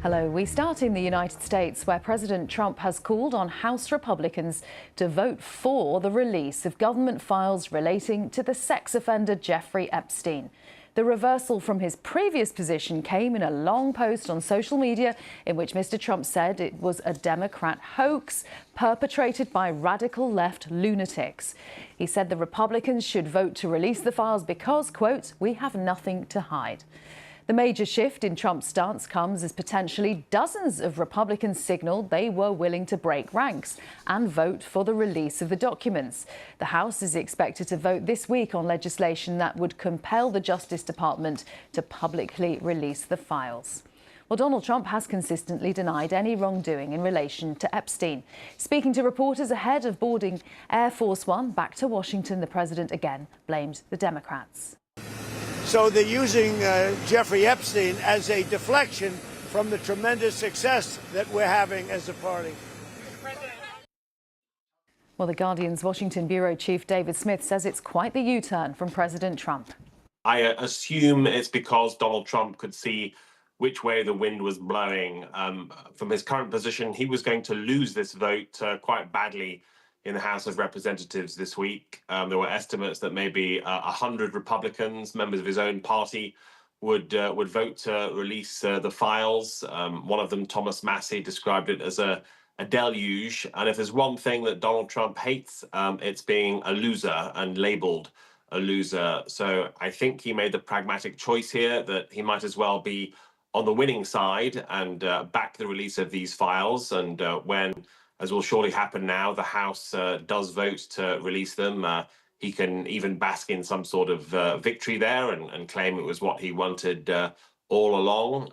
Hello. We start in the United States, where President Trump has called on House Republicans to vote for the release of government files relating to the sex offender Jeffrey Epstein. The reversal from his previous position came in a long post on social media in which Mr. Trump said it was a Democrat hoax perpetrated by radical left lunatics. He said the Republicans should vote to release the files because, quote, "we have nothing to hide." The major shift in Trump's stance comes as potentially dozens of Republicans signaled they were willing to break ranks and vote for the release of the documents. The House is expected to vote this week on legislation that would compel the Justice Department to publicly release the files. Well, Donald Trump has consistently denied any wrongdoing in relation to Epstein. Speaking to reporters ahead of boarding Air Force One back to Washington, the president again blamed the Democrats. So they're using Jeffrey Epstein as a deflection from the tremendous success that we're having as a party. Well, The Guardian's Washington bureau chief David Smith says it's quite the U-turn from President Trump. I assume it's because Donald Trump could see which way the wind was blowing. From his current position, he was going to lose this vote quite badly in the House of Representatives this week. There were estimates that maybe 100 Republicans, members of his own party, would vote to release the files. One of them, Thomas Massey, described it as a deluge. And if there's one thing that Donald Trump hates, it's being a loser and labeled a loser. So I think he made the pragmatic choice here that he might as well be on the winning side and back the release of these files. And when, as will surely happen now, the House does vote to release them, he can even bask in some sort of victory there and claim it was what he wanted all along.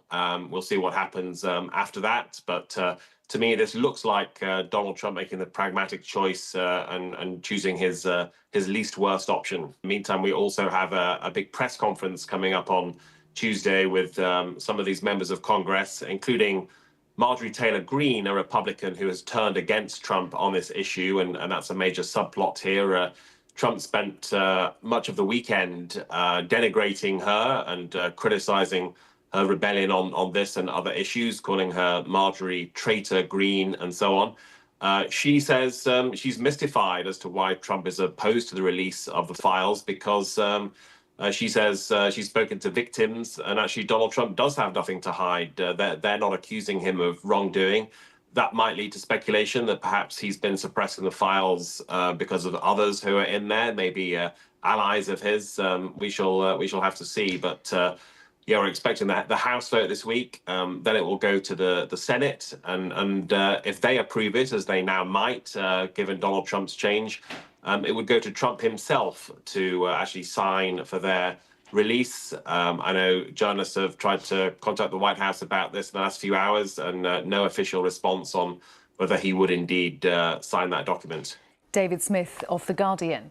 We'll see what happens after that. But to me, this looks like Donald Trump making the pragmatic choice and choosing his least worst option. Meantime, we also have a big press conference coming up on Tuesday with some of these members of Congress, including Marjorie Taylor Greene, a Republican who has turned against Trump on this issue, and that's a major subplot here. Trump spent much of the weekend denigrating her and criticizing her rebellion on this and other issues, calling her Marjorie Traitor Greene and so on. She says she's mystified as to why Trump is opposed to the release of the files because she says she's spoken to victims, and actually Donald Trump does have nothing to hide. They're not accusing him of wrongdoing. That might lead to speculation that perhaps he's been suppressing the files because of others who are in there, maybe allies of his. We shall have to see. But yeah, we're expecting the House vote this week. Then it will go to the Senate, and if they approve it, as they now might, given Donald Trump's change, it would go to Trump himself to actually sign for their release. I know journalists have tried to contact the White House about this in the last few hours, and no official response on whether he would indeed sign that document. David Smith of The Guardian.